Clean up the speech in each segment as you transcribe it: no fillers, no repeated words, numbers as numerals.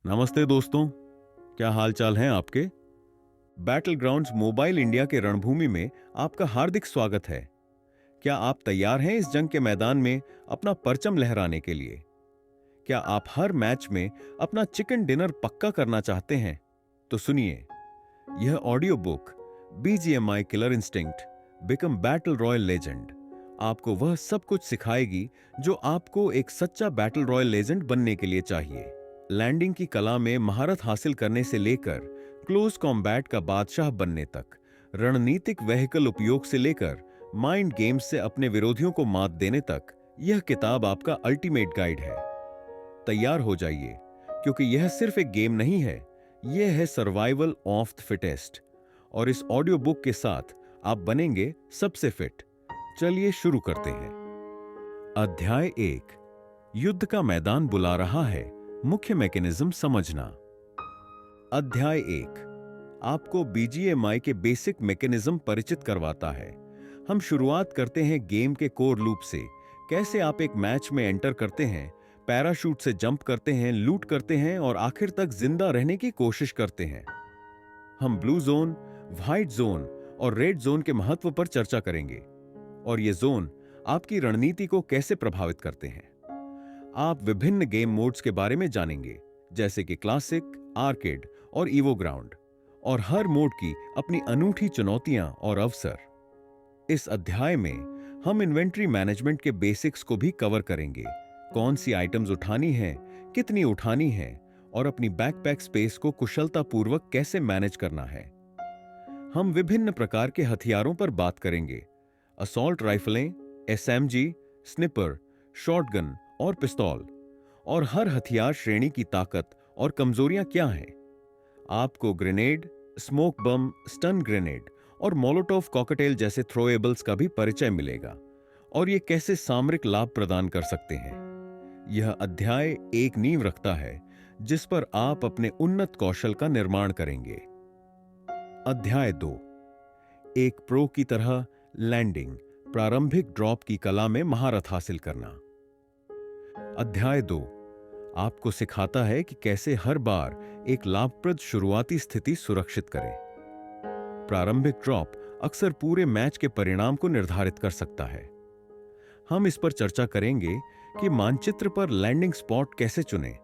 नमस्ते दोस्तों, क्या हाल चाल हैं आपके। बैटल ग्राउंड्स मोबाइल इंडिया के रणभूमि में आपका हार्दिक स्वागत है। क्या आप तैयार हैं इस जंग के मैदान में अपना परचम लहराने के लिए? क्या आप हर मैच में अपना चिकन डिनर पक्का करना चाहते हैं? तो सुनिए, यह audio book BGMI killer instinct become battle royal legend आपको वह सब कुछ सिखाएगी जो आपको एक सच्चा बैटल रॉयल लेजेंड बनने के लिए चाहिए। लैंडिंग की कला में महारत हासिल करने से लेकर क्लोज कॉम्बैट का बादशाह बनने तक, रणनीतिक वेहिकल उपयोग से लेकर माइंड गेम्स से अपने विरोधियों को मात देने तक, यह किताब आपका अल्टीमेट गाइड है। तैयार हो जाइए, क्योंकि यह सिर्फ एक गेम नहीं है, यह है सर्वाइवल ऑफ द फिटेस्ट। और इस ऑडियो बुक के साथ आप बनेंगे सबसे फिट। चलिए शुरू करते हैं। अध्याय 1, युद्ध का मैदान बुला रहा है, मुख्य मैकेनिज्म समझना। अध्याय 1 आपको बीजीएमआई के बेसिक मैकेनिज्म परिचित करवाता है। हम शुरुआत करते हैं गेम के कोर लूप से। कैसे आप एक मैच में एंटर करते हैं, पैराशूट से जंप करते हैं, लूट करते हैं और आखिर तक जिंदा रहने की कोशिश करते हैं। हम ब्लू जोन, व्हाइट जोन और रेड जोन के महत्व पर चर्चा करेंगे और ये जोन आपकी रणनीति को कैसे प्रभावित करते हैं। आप विभिन्न गेम मोड्स के बारे में जानेंगे, जैसे कि क्लासिक, आर्केड और ईवो ग्राउंड, और हर मोड की अपनी अनूठी चुनौतियां और अवसर। इस अध्याय में हम इन्वेंट्री मैनेजमेंट के बेसिक्स को भी कवर करेंगे। कौन सी आइटम्स उठानी है, कितनी उठानी है और अपनी बैकपैक स्पेस को कुशलतापूर्वक कैसे मैनेज करना है। हम विभिन्न प्रकार के हथियारों पर बात करेंगे, असॉल्ट राइफलें, एसएमजी, स्निपर, शॉटगन और पिस्तौल, और हर हथियार श्रेणी की ताकत और कमजोरियां क्या हैं। आपको ग्रेनेड, स्मोक बम, स्टन ग्रेनेड और मोलोटोव कॉकटेल जैसे थ्रोएबल्स का भी परिचय मिलेगा और ये कैसे सामरिक लाभ प्रदान कर सकते हैं। यह अध्याय एक नींव रखता है जिस पर आप अपने उन्नत कौशल का निर्माण करेंगे। अध्याय 2 एक प्रो की तरह लैंडिंग, प्रारंभिक ड्रॉप की कला में महारत हासिल करना। अध्याय 2 आपको सिखाता है कि कैसे हर बार एक लाभप्रद शुरुआती स्थिति सुरक्षित करें। प्रारंभिक ड्रॉप अक्सर पूरे मैच के परिणाम को निर्धारित कर सकता है। हम इस पर चर्चा करेंगे कि मानचित्र पर लैंडिंग स्पॉट कैसे चुनें,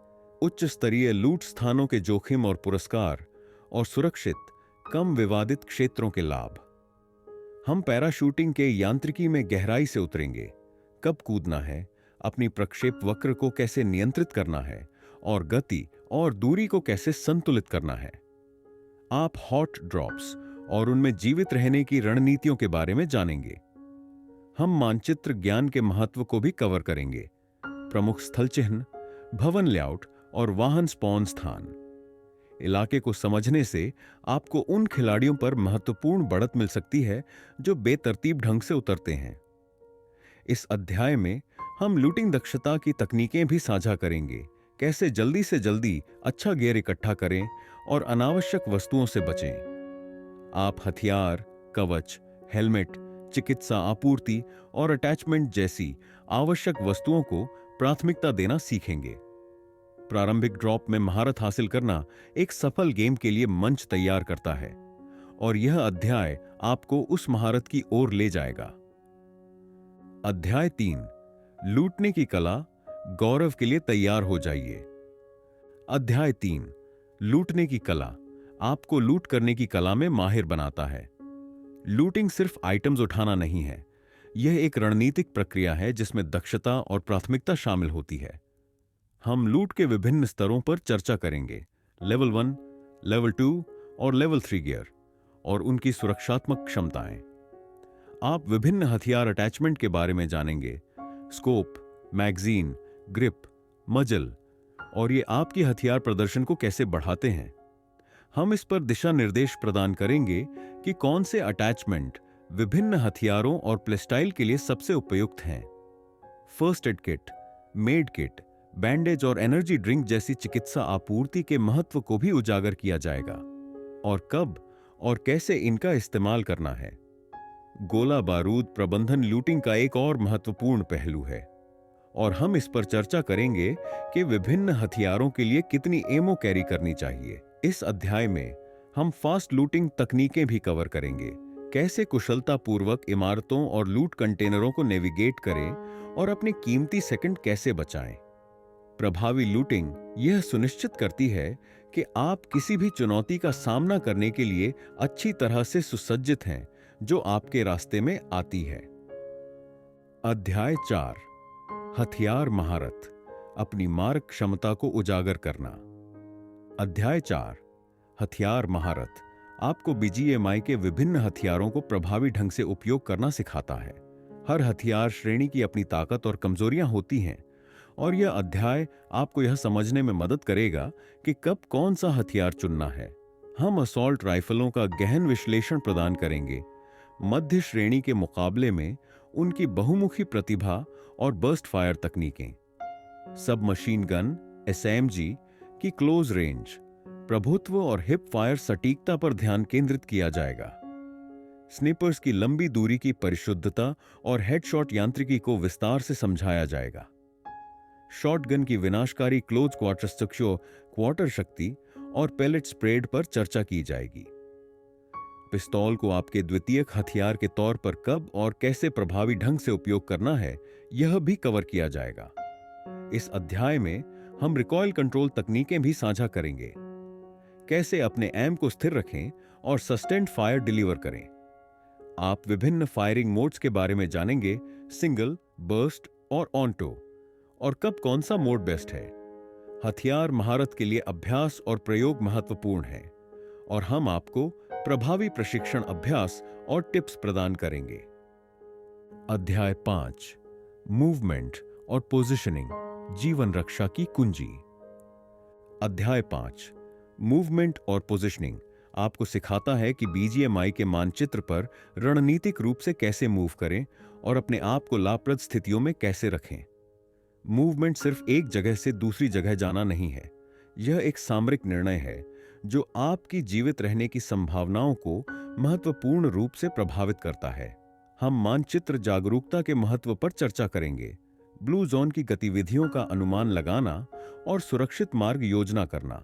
उच्च स्तरीय लूट स्थानों के जोखिम और पुरस्कार, और सुरक्षित, कम विवादित क्षेत्रों के लाभ। हम पैराशूटिंग के यांत्रिकी में गहराई से उतरेंगे, कब कूदना है, अपनी प्रक्षेप वक्र को कैसे नियंत्रित करना है और गति और दूरी को कैसे संतुलित करना है। आप हॉट ड्रॉप्स और उनमें जीवित रहने की रणनीतियों के बारे में जानेंगे। हम मानचित्र ज्ञान के महत्व को भी कवर करेंगे, प्रमुख स्थल चिन्ह, भवन लेआउट और वाहन स्पॉन स्थान। इलाके को समझने से आपको उन खिलाड़ियों पर महत्वपूर्ण बढ़त मिल सकती है जो बेतरतीब ढंग से उतरते हैं। इस अध्याय में हम लूटिंग दक्षता की तकनीकें भी साझा करेंगे, कैसे जल्दी से जल्दी अच्छा गियर इकट्ठा करें और अनावश्यक वस्तुओं से बचें। आप हथियार, कवच, हेलमेट, चिकित्सा आपूर्ति और अटैचमेंट जैसी आवश्यक वस्तुओं को प्राथमिकता देना सीखेंगे। प्रारंभिक ड्रॉप में महारत हासिल करना एक सफल गेम के लिए मंच तैयार करता है और यह अध्याय आपको उस महारत की ओर ले जाएगा। अध्याय 3 लूटने की कला, गौरव के लिए तैयार हो जाइए। अध्याय 3 लूटने की कला आपको लूट करने की कला में माहिर बनाता है। लूटिंग सिर्फ आइटम्स उठाना नहीं है, यह एक रणनीतिक प्रक्रिया है जिसमें दक्षता और प्राथमिकता शामिल होती है। हम लूट के विभिन्न स्तरों पर चर्चा करेंगे, लेवल 1, लेवल 2 और लेवल 3 गियर, और उनकी सुरक्षात्मक क्षमताएं। आप विभिन्न हथियार अटैचमेंट के बारे में जानेंगे, स्कोप, मैगजीन, ग्रिप, मजल, और ये आपकी हथियार प्रदर्शन को कैसे बढ़ाते हैं। हम इस पर दिशा निर्देश प्रदान करेंगे कि कौन से अटैचमेंट विभिन्न हथियारों और प्लेस्टाइल के लिए सबसे उपयुक्त हैं। First aid kit, made kit, bandage और एनर्जी ड्रिंक जैसी चिकित्सा आपूर्ति के महत्व को भी उजागर किया जाएगा और कब और कैसे इनका इस्तेमाल करना है। गोला बारूद प्रबंधन लूटिंग का एक और महत्वपूर्ण पहलू है। और हम इस पर चर्चा करेंगे कि विभिन्न हथियारों के लिए कितनी एमो कैरी करनी चाहिए। इस अध्याय में हम फास्ट लूटिंग तकनीकें भी कवर करेंगे, कैसे कुशलतापूर्वक इमारतों और लूट कंटेनरों को नेविगेट करें और अपने कीमती सेकंड कैसे बचाएं। प्रभावी लूटिंग यह सुनिश्चित करती है कि आप किसी भी चुनौती का सामना करने के लिए अच्छी तरह से सुसज्जित हैं जो आपके रास्ते में आती है। अध्याय 4, हथियार महारत, अपनी मारक क्षमता को उजागर करना। अध्याय 4, हथियार महारत, आपको बीजीएमआई के विभिन्न हथियारों को प्रभावी ढंग से उपयोग करना सिखाता है। हर हथियार श्रेणी की अपनी ताकत और कमजोरियां होती हैं, और यह अध्याय आपको यह समझने में मदद करेगा कि कब कौन सा हथियार चुनना है। हम असॉल्ट राइफलों का गहन विश्लेषण प्रदान करेंगे, मध्य श्रेणी के मुकाबले में उनकी बहुमुखी प्रतिभा और बर्स्ट फायर तकनीकें, सब मशीन गन एसएमजी की क्लोज रेंज, प्रभुत्व और हिप फायर सटीकता पर ध्यान केंद्रित किया जाएगा। स्निपर्स की लंबी दूरी की परिशुद्धता और हेडशॉट यांत्रिकी को विस्तार से समझाया जाएगा। शॉटगन की विनाशकारी क्लोज क्वार्टर शक्ति और पेलेट स्प्रेड पर चर्चा की जाएगी। पिस्तौल को आपके द्वितीयक हथियार के तौर पर कब और कैसे प्रभावी ढंग से उपयोग करना है, यह भी कवर किया जाएगा। इस अध्याय में हम रिकॉइल कंट्रोल तकनीकें भी साझा करेंगे, कैसे अपने एम को स्थिर रखें और सस्टेन्ड फायर डिलीवर करें। आप विभिन्न फायरिंग मोड्स के बारे में जानेंगे, सिंगल, बर्स्ट और ऑन्टो, और कब कौन सा मोड बेस्ट है। हथियार महारत के लिए अभ्यास और प्रयोग महत्वपूर्ण है, और हम आपको प्रभावी प्रशिक्षण अभ्यास और टिप्स प्रदान करेंगे। अध्याय 5, मूवमेंट और पोजिशनिंग, जीवन रक्षा की कुंजी। अध्याय 5, मूवमेंट और पोजिशनिंग, आपको सिखाता है कि बीजीएमआई के मानचित्र पर रणनीतिक रूप से कैसे मूव करें और अपने आप को लाभप्रद स्थितियों में कैसे रखें। मूवमेंट सिर्फ एक जगह से दूसरी जगह जाना नहीं है, यह एक सामरिक निर्णय है जो आपकी जीवित रहने की संभावनाओं को महत्वपूर्ण रूप से प्रभावित करता है। हम मानचित्र जागरूकता के महत्व पर चर्चा करेंगे, ब्लू जोन की गतिविधियों का अनुमान लगाना और सुरक्षित मार्ग योजना करना।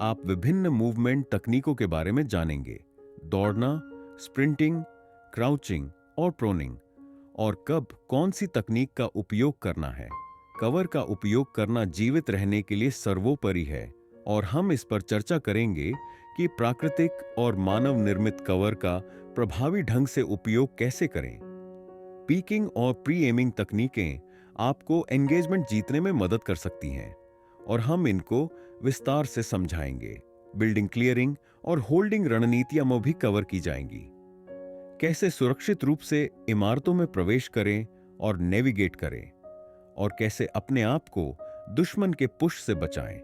आप विभिन्न मूवमेंट तकनीकों के बारे में जानेंगे, दौड़ना, स्प्रिंटिंग, क्राउचिंग और प्रोनिंग, और कब कौन सी तकनीक का उपयोग करना है। कवर का उपयोग करना जीवित रहने के लिए सर्वोपरि है, और हम इस पर चर्चा करेंगे कि प्राकृतिक और मानव निर्मित कवर का प्रभावी ढंग से उपयोग कैसे करें। पीकिंग और प्री एमिंग तकनीकें आपको एंगेजमेंट जीतने में मदद कर सकती हैं, और हम इनको विस्तार से समझाएंगे। बिल्डिंग क्लियरिंग और होल्डिंग रणनीतियां भी कवर की जाएंगी, कैसे सुरक्षित रूप से इमारतों में प्रवेश करें और नेविगेट करें, और कैसे अपने आप को दुश्मन के पुश से बचाएं।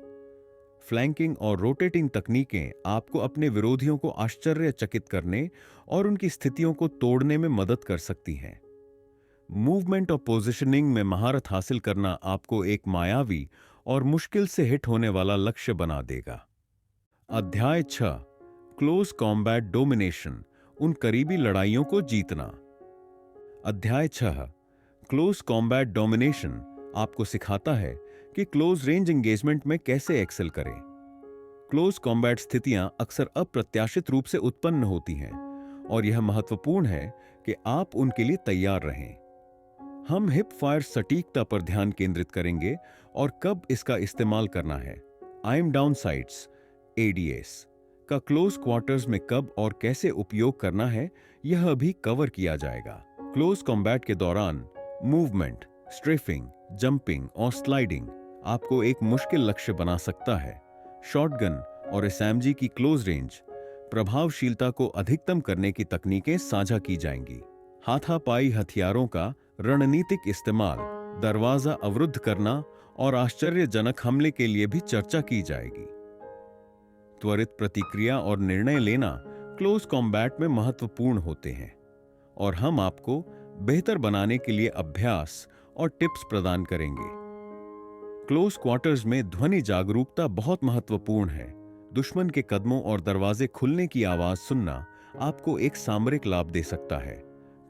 फ्लैंकिंग और रोटेटिंग तकनीकें आपको अपने विरोधियों को आश्चर्यचकित करने और उनकी स्थितियों को तोड़ने में मदद कर सकती हैं। मूवमेंट और पोजिशनिंग में महारत हासिल करना आपको एक मायावी और मुश्किल से हिट होने वाला लक्ष्य बना देगा। अध्याय 6, क्लोज कॉम्बैट डोमिनेशन, उन करीबी लड़ाइयों को जीतना। अध्याय 6, क्लोज कॉम्बैट डोमिनेशन, आपको सिखाता है कि क्लोज रेंज एंगेजमेंट में कैसे एक्सेल करें। क्लोज कॉम्बैट स्थितियां अक्सर अप्रत्याशित रूप से उत्पन्न होती हैं, और यह महत्वपूर्ण है कि आप उनके लिए तैयार रहें। हम हिप फायर सटीकता पर ध्यान केंद्रित करेंगे और कब इसका इस्तेमाल करना है। आइम डाउन साइट्स एडीएस का क्लोज क्वार्टर्स में कब और कैसे उपयोग करना है, यह भी कवर किया जाएगा। क्लोज कॉम्बैट के दौरान मूवमेंट, स्ट्रेफिंग, जंपिंग और स्लाइडिंग आपको एक मुश्किल लक्ष्य बना सकता है। शॉटगन और एसएमजी की क्लोज रेंज प्रभावशीलता को अधिकतम करने की तकनीकें साझा की जाएंगी। हाथापाई हथियारों का रणनीतिक इस्तेमाल, दरवाजा अवरुद्ध करना और आश्चर्यजनक हमले के लिए भी चर्चा की जाएगी। त्वरित प्रतिक्रिया और निर्णय लेना क्लोज कॉम्बैट में महत्वपूर्ण होते हैं, और हम आपको बेहतर बनाने के लिए अभ्यास और टिप्स प्रदान करेंगे। क्लोज क्वार्टर्स में ध्वनि जागरूकता बहुत महत्वपूर्ण है। दुश्मन के कदमों और दरवाजे खुलने की आवाज सुनना आपको एक सामरिक लाभ दे सकता है।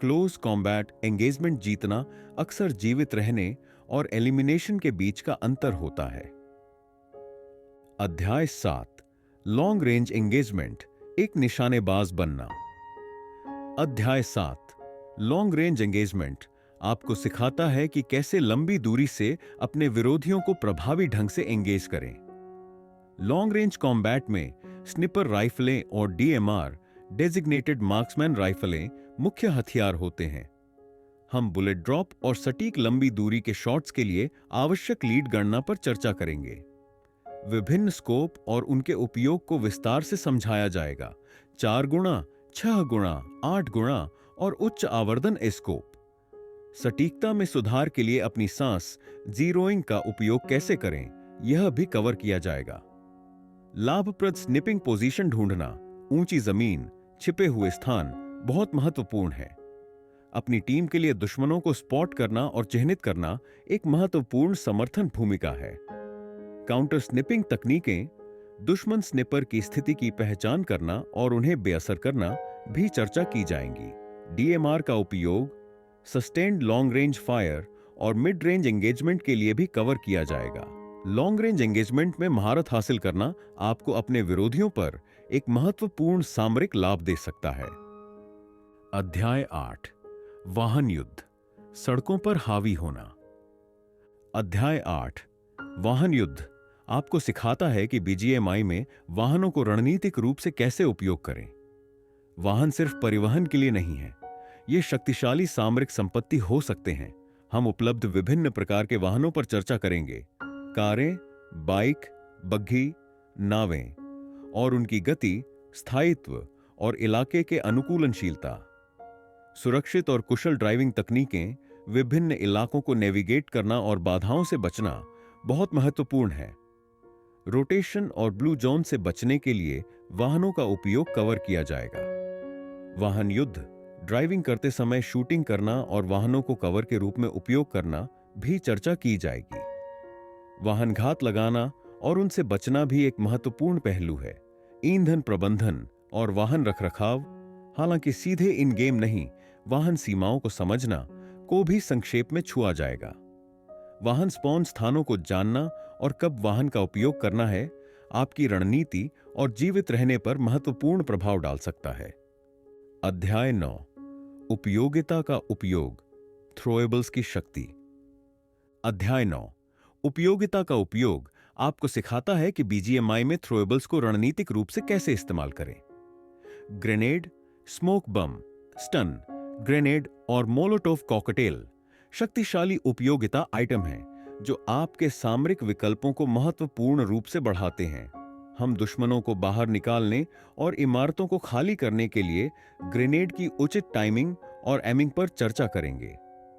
क्लोज कॉम्बैट एंगेजमेंट जीतना अक्सर जीवित रहने और एलिमिनेशन के बीच का अंतर होता है। अध्याय 7 लॉन्ग रेंज एंगेजमेंट, एक निशानेबाज बनना। अध्याय 7 लॉन्ग रेंज एंगेजमेंट आपको सिखाता है कि कैसे लंबी दूरी से अपने विरोधियों को प्रभावी ढंग से एंगेज करें। लॉन्ग रेंज कॉम्बैट में स्निपर राइफलें और डीएमआर डेजिग्नेटेड मार्क्समैन राइफलें मुख्य हथियार होते हैं। हम बुलेट ड्रॉप और सटीक लंबी दूरी के शॉट्स के लिए आवश्यक लीड गणना पर चर्चा करेंगे। विभिन्न स्कोप और उनके उपयोग को विस्तार से समझाया जाएगा। 4 गुणा, 6 गुणा, 8 गुणा और उच्च आवर्धन स्कोप। सटीकता में सुधार के लिए अपनी सांस जीरोइंग का उपयोग कैसे करें, यह भी कवर किया जाएगा। लाभप्रद स्निपिंग पोजीशन ढूंढना, ऊंची जमीन, छिपे हुए स्थान बहुत महत्वपूर्ण है। अपनी टीम के लिए दुश्मनों को स्पॉट करना और चिह्नित करना एक महत्वपूर्ण समर्थन भूमिका है। काउंटर स्निपिंग तकनीकें, दुश्मन स्निपर की स्थिति की पहचान करना और उन्हें बेअसर करना भी चर्चा की जाएंगी। डीएमआर का उपयोग सस्टेन्ड लॉन्ग रेंज फायर और मिड रेंज एंगेजमेंट के लिए भी कवर किया जाएगा। लॉन्ग रेंज एंगेजमेंट में महारत हासिल करना आपको अपने विरोधियों पर एक महत्वपूर्ण सामरिक लाभ दे सकता है। अध्याय 8 वाहन युद्ध, सड़कों पर हावी होना। अध्याय 8 वाहन युद्ध आपको सिखाता है कि बीजीएमआई में वाहनों को रणनीतिक रूप से कैसे उपयोग करें। वाहन सिर्फ परिवहन के लिए नहीं है, ये शक्तिशाली सामरिक संपत्ति हो सकते हैं। हम उपलब्ध विभिन्न प्रकार के वाहनों पर चर्चा करेंगे। कारें, बाइक, बग्घी, नावें और उनकी गति, स्थायित्व और इलाके के अनुकूलनशीलता। सुरक्षित और कुशल ड्राइविंग तकनीकें, विभिन्न इलाकों को नेविगेट करना और बाधाओं से बचना बहुत महत्वपूर्ण है। रोटेशन और ब्लू जोन से बचने के लिए वाहनों का उपयोग कवर किया जाएगा। वाहन युद्ध, ड्राइविंग करते समय शूटिंग करना और वाहनों को कवर के रूप में उपयोग करना भी चर्चा की जाएगी। वाहन घात लगाना और उनसे बचना भी एक महत्वपूर्ण पहलू है। ईंधन प्रबंधन और वाहन रखरखाव, हालांकि सीधे इन गेम नहीं, वाहन सीमाओं को समझना को भी संक्षेप में छुआ जाएगा। वाहन स्पॉन स्थानों को जानना और कब वाहन का उपयोग करना है आपकी रणनीति और जीवित रहने पर महत्वपूर्ण प्रभाव डाल सकता है। अध्याय 9 उपयोगिता का उपयोग, थ्रोएबल्स की शक्ति। अध्याय 9 उपयोगिता का उपयोग आपको सिखाता है कि बीजीएमआई में थ्रोएबल्स को रणनीतिक रूप से कैसे इस्तेमाल करें। ग्रेनेड, स्मोक बम, स्टन ग्रेनेड और मोलोटोव कॉकटेल शक्तिशाली उपयोगिता आइटम हैं जो आपके सामरिक विकल्पों को महत्वपूर्ण रूप से बढ़ाते हैं। हम दुश्मनों को बाहर निकालने और इमारतों को खाली करने के लिए ग्रेनेड की उचित टाइमिंग और एमिंग पर चर्चा करेंगे।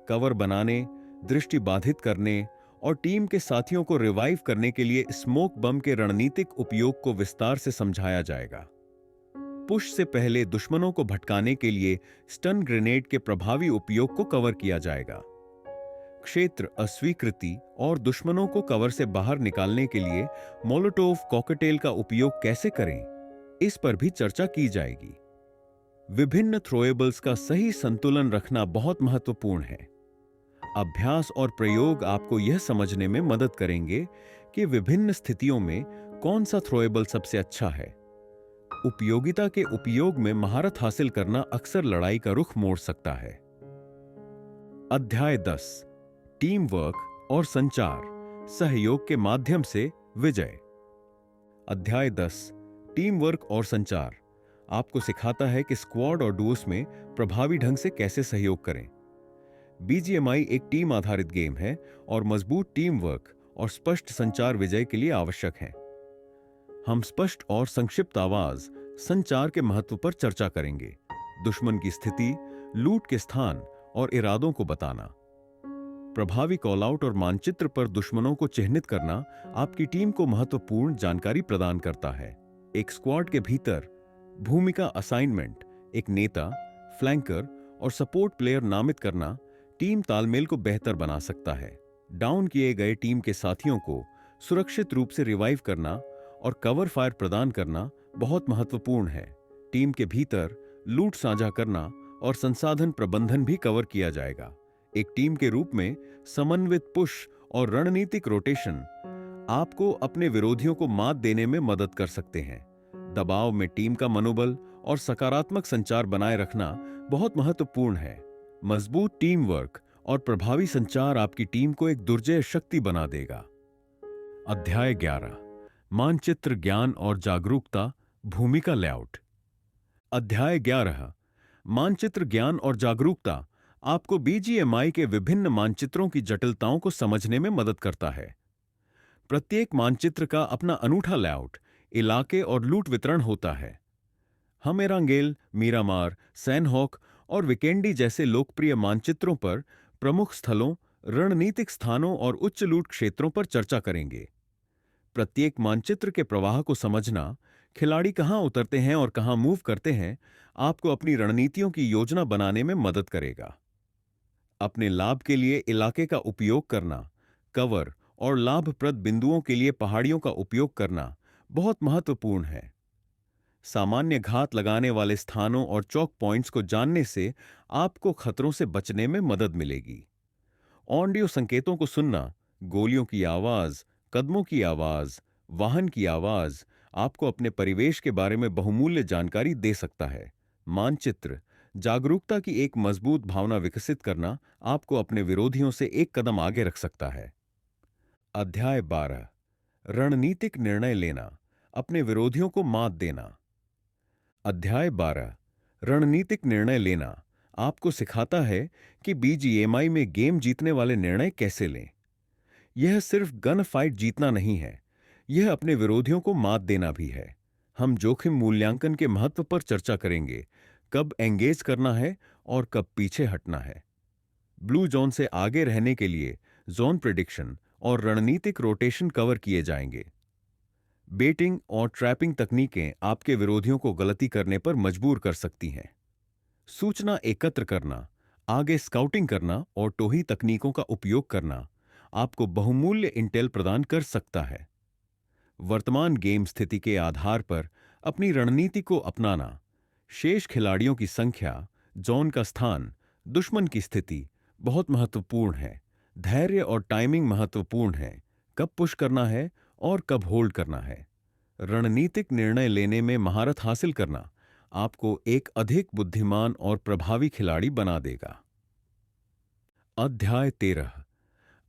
कवर बनाने, दृष्टि बाधित करने और टीम के साथियों को रिवाइव करने के लिए स्मोक बम के रणनीतिक उपयोग को विस्तार से समझाया जाएगा। पुश से पहले दुश्मनों को भटकाने के लिए स्टन ग्रेनेड के प्रभावी उपयोग को कवर किया जाएगा। क्षेत्र अस्वीकृति और दुश्मनों को कवर से बाहर निकालने के लिए मोलोटोव कॉकटेल का उपयोग कैसे करें, इस पर भी चर्चा की जाएगी। विभिन्न थ्रोएबल्स का सही संतुलन रखना बहुत महत्वपूर्ण है। अभ्यास और प्रयोग आपको यह समझने में मदद करेंगे कि विभिन्न स्थितियों में कौन सा थ्रोएबल सबसे अच्छा है। उपयोगिता के उपयोग में महारत हासिल करना अक्सर लड़ाई का रुख मोड़ सकता है। अध्याय 10 टीम वर्क और संचार, सहयोग के माध्यम से विजय। अध्याय 10 टीम वर्क और संचार आपको सिखाता है कि स्क्वाड और डुओस में प्रभावी ढंग से कैसे सहयोग करें। बीजीएमआई एक टीम आधारित गेम है और मजबूत टीम वर्क और स्पष्ट संचार विजय के लिए आवश्यक है। हम स्पष्ट और संक्षिप्त आवाज संचार के महत्व पर चर्चा करेंगे। दुश्मन की स्थिति, लूट के स्थान और इरादों को बताना। प्रभावी कॉल आउट और मानचित्र पर दुश्मनों को चिह्नित करना आपकी टीम को महत्वपूर्ण जानकारी प्रदान करता है। एक स्क्वाड के भीतर भूमिका असाइनमेंट, एक नेता, फ्लैंकर और सपोर्ट प्लेयर नामित करना टीम तालमेल को बेहतर बना सकता है। डाउन किए गए टीम के साथियों को सुरक्षित रूप से रिवाइव करना और कवर फायर प्रदान करना बहुत महत्वपूर्ण है। टीम के भीतर लूट साझा करना और संसाधन प्रबंधन भी कवर किया जाएगा। एक टीम के रूप में समन्वित पुश और रणनीतिक रोटेशन आपको अपने विरोधियों को मात देने में मदद कर सकते हैं। दबाव में टीम का मनोबल और सकारात्मक संचार बनाए रखना बहुत महत्वपूर्ण है। मजबूत टीम वर्क और प्रभावी संचार आपकी टीम को एक दुर्जय शक्ति बना देगा। अध्याय 11 मानचित्र ज्ञान और जागरूकता भूमिका लेआउट। अध्याय 11 मानचित्र ज्ञान और जागरूकता आपको बीजीएमआई के विभिन्न मानचित्रों की जटिलताओं को समझने में मदद करता है। प्रत्येक मानचित्र का अपना अनूठा लेआउट, इलाके और लूट वितरण होता है। हमेरांगेल, मीरामार, सैनहॉक और विकेंडी जैसे लोकप्रिय मानचित्रों पर प्रमुख स्थलों, रणनीतिक स्थानों और उच्च लूट क्षेत्रों पर चर्चा करेंगे। प्रत्येक मानचित्र के प्रवाह को समझना, खिलाड़ी कहां उतरते हैं और कहां मूव करते हैं, आपको अपनी रणनीतियों की योजना बनाने में मदद करेगा। अपने लाभ के लिए इलाके का उपयोग करना, कवर और लाभप्रद बिंदुओं के लिए पहाड़ियों का उपयोग करना बहुत महत्वपूर्ण है। सामान्य घात लगाने वाले स्थानों और चौक पॉइंट्स को जानने से आपको खतरों से बचने में मदद मिलेगी। ऑडियो संकेतों को सुनना, गोलियों की आवाज, कदमों की आवाज, वाहन की आवाज आपको अपने परिवेश के बारे में बहुमूल्य जानकारी दे सकता है। मानचित्र जागरूकता की एक मजबूत भावना विकसित करना आपको अपने विरोधियों से एक कदम आगे रख सकता है। अध्याय 12 रणनीतिक निर्णय लेना, अपने विरोधियों को मात देना। अध्याय 12 रणनीतिक निर्णय लेना आपको सिखाता है कि बीजीएमआई में गेम जीतने वाले निर्णय कैसे लें। यह सिर्फ गन फाइट जीतना नहीं है, यह अपने विरोधियों को मात देना भी है। हम जोखिम मूल्यांकन के महत्व पर चर्चा करेंगे, कब एंगेज करना है और कब पीछे हटना है। ब्लू जोन से आगे रहने के लिए जोन प्रेडिक्शन और रणनीतिक रोटेशन कवर किए जाएंगे। बेटिंग और ट्रैपिंग तकनीकें आपके विरोधियों को गलती करने पर मजबूर कर सकती हैं। सूचना एकत्र करना, आगे स्काउटिंग करना और टोही तकनीकों का उपयोग करना आपको बहुमूल्य इंटेल प्रदान कर सकता है। वर्तमान गेम स्थिति के आधार पर अपनी रणनीति को अपनाना, शेष खिलाड़ियों की संख्या, जोन का स्थान, दुश्मन की स्थिति बहुत महत्वपूर्ण है। धैर्य और टाइमिंग महत्वपूर्ण है, कब पुश करना है और कब होल्ड करना है। रणनीतिक निर्णय लेने में महारत हासिल करना आपको एक अधिक बुद्धिमान और प्रभावी खिलाड़ी बना देगा। अध्याय 13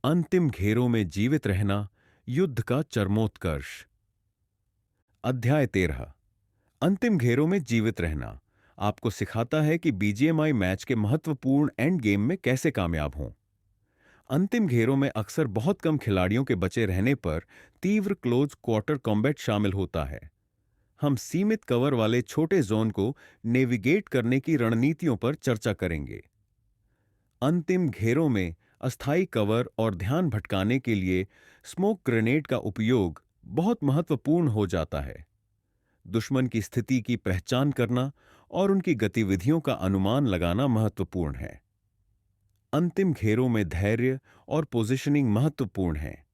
अंतिम घेरों में जीवित रहना, युद्ध का चरमोत्कर्ष। अध्याय 13 अंतिम घेरों में जीवित रहना आपको सिखाता है कि बीजीएमआई मैच के महत्वपूर्ण एंड गेम में कैसे कामयाब हों। अंतिम घेरों में अक्सर बहुत कम खिलाड़ियों के बचे रहने पर तीव्र क्लोज क्वार्टर कॉम्बैट शामिल होता है। हम सीमित कवर वाले छोटे जोन को नेविगेट करने की रणनीतियों पर चर्चा करेंगे। अंतिम घेरों में अस्थायी कवर और ध्यान भटकाने के लिए स्मोक ग्रेनेड का उपयोग बहुत महत्वपूर्ण हो जाता है। दुश्मन की स्थिति की पहचान करना और उनकी गतिविधियों का अनुमान लगाना महत्वपूर्ण है। अंतिम घेरों में धैर्य और पोजीशनिंग महत्वपूर्ण है।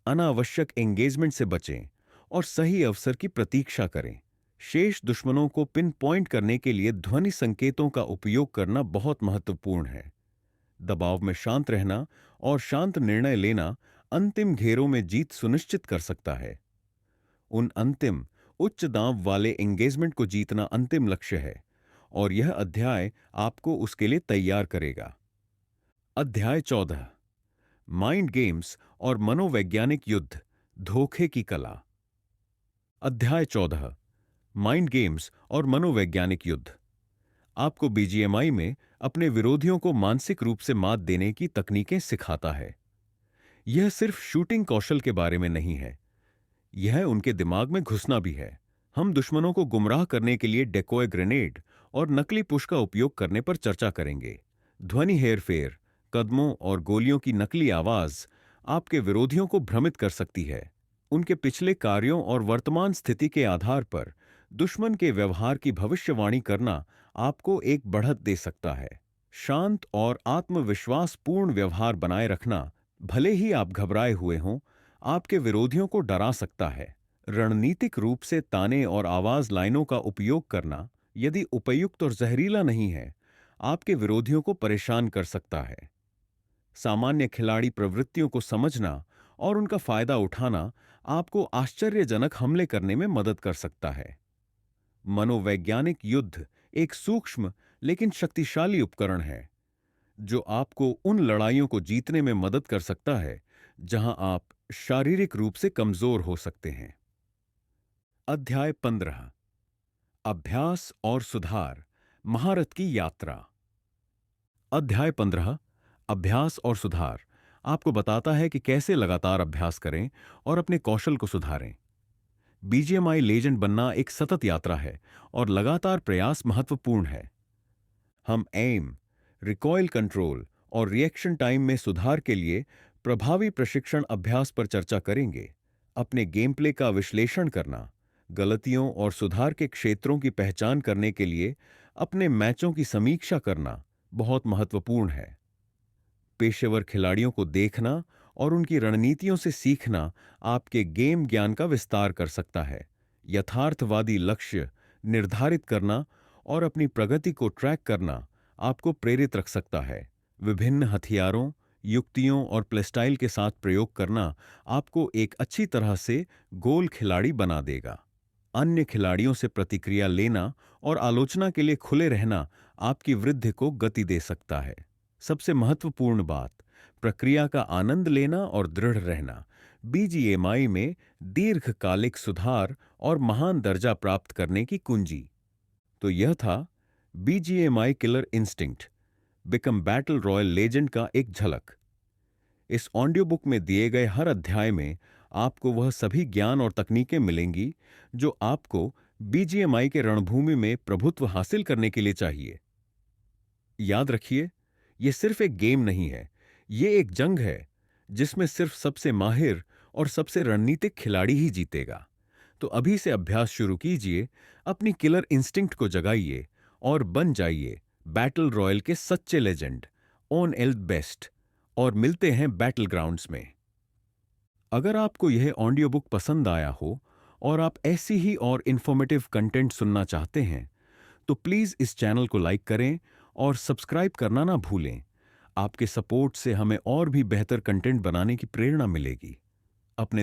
अनावश्यक एंगेजमेंट से बचें और सही अवसर की प्रतीक्षा करें। शेष दुश्मनों को पिन पॉइंट करने के लिए ध्वनि संकेतों का उपयोग करना बहुत महत्वपूर्ण है। दबाव में शांत रहना और शांत निर्णय लेना अंतिम घेरों में जीत सुनिश्चित कर सकता है। उन अंतिम उच्च दांव वाले एंगेजमेंट को जीतना अंतिम लक्ष्य है और यह अध्याय आपको उसके लिए तैयार करेगा। अध्याय 14 माइंड गेम्स और मनोवैज्ञानिक युद्ध, धोखे की कला। अध्याय 14 माइंड गेम्स और मनोवैज्ञानिक युद्ध आपको बीजीएमआई में अपने विरोधियों को मानसिक रूप से मात देने की तकनीकें सिखाता है। यह सिर्फ शूटिंग कौशल के बारे में नहीं है, यह उनके दिमाग में घुसना भी है। हम दुश्मनों को गुमराह करने के लिए डेकोय ग्रेनेड और नकली पुश का उपयोग करने पर चर्चा करेंगे। ध्वनि हेरफेर, कदमों और गोलियों की नकली आवाज आपके विरोधियों को भ्रमित कर सकती है। उनके पिछले कार्यों और वर्तमान स्थिति के आधार पर दुश्मन के व्यवहार की भविष्यवाणी करना आपको एक बढ़त दे सकता है। शांत और आत्मविश्वासपूर्ण व्यवहार बनाए रखना, भले ही आप घबराए हुए हों, आपके विरोधियों को डरा सकता है। रणनीतिक रूप से ताने और आवाज लाइनों का उपयोग करना, यदि उपयुक्त और जहरीला नहीं है, आपके विरोधियों को परेशान कर सकता है। सामान्य खिलाड़ी प्रवृत्तियों को समझना और उनका फायदा उठाना आपको आश्चर्यजनक हमले करने में मदद कर सकता है। मनोवैज्ञानिक युद्ध एक सूक्ष्म लेकिन शक्तिशाली उपकरण है जो आपको उन लड़ाइयों को जीतने में मदद कर सकता है जहां आप शारीरिक रूप से कमजोर हो सकते हैं। अध्याय 15 अभ्यास और सुधार महारत की यात्रा। अध्याय 15 अभ्यास और सुधार आपको बताता है कि कैसे लगातार अभ्यास करें और अपने कौशल को सुधारें। बीजीएमआई लेजेंड बनना एक सतत यात्रा है और लगातार प्रयास महत्वपूर्ण है। हम एम, रिकॉइल कंट्रोल और रिएक्शन टाइम में सुधार के लिए प्रभावी प्रशिक्षण अभ्यास पर चर्चा करेंगे। अपने गेम प्ले का विश्लेषण करना, गलतियों और सुधार के क्षेत्रों की पहचान करने के लिए अपने मैचों की समीक्षा करना बहुत महत्वपूर्ण है। पेशेवर खिलाड़ियों को देखना और उनकी रणनीतियों से सीखना आपके गेम ज्ञान का विस्तार कर सकता है। यथार्थवादी लक्ष्य निर्धारित करना और अपनी प्रगति को ट्रैक करना आपको प्रेरित रख सकता है। विभिन्न हथियारों, युक्तियों और प्लेस्टाइल के साथ प्रयोग करना आपको एक अच्छी तरह से गोल खिलाड़ी बना देगा। अन्य खिलाड़ियों से प्रतिक्रिया लेना और आलोचना के लिए खुले रहना आपकी वृद्धि को गति दे सकता है। सबसे महत्वपूर्ण बात, प्रक्रिया का आनंद लेना और दृढ़ रहना बीजीएमआई में दीर्घकालिक सुधार और महान दर्जा प्राप्त करने की कुंजी। तो यह था BGMI killer instinct become battle royal legend का एक झलक। इस ऑडियो बुक में दिए गए हर अध्याय में आपको वह सभी ज्ञान और तकनीकें मिलेंगी जो आपको बीजीएमआई के रणभूमि में प्रभुत्व हासिल करने के लिए चाहिए। याद रखिए, यह सिर्फ एक गेम नहीं है, यह एक जंग है जिसमें सिर्फ सबसे माहिर और सबसे रणनीतिक खिलाड़ी ही जीतेगा। तो अभी से अभ्यास शुरू कीजिए, अपनी किलर इंस्टिंक्ट को जगाइए और बन जाइए बैटल रॉयल के सच्चे लेजेंड, ऑन एल्ड बेस्ट। और मिलते हैं बैटल ग्राउंड्स में। अगर आपको यह ऑडियो बुक पसंद आया हो और आप ऐसी ही और इंफॉर्मेटिव कंटेंट सुनना चाहते हैं तो प्लीज इस चैनल को लाइक करें और सब्सक्राइब करना ना भूलें। आपके सपोर्ट से हमें और भी बेहतर कंटेंट बनाने की प्रेरणा मिलेगी। अपने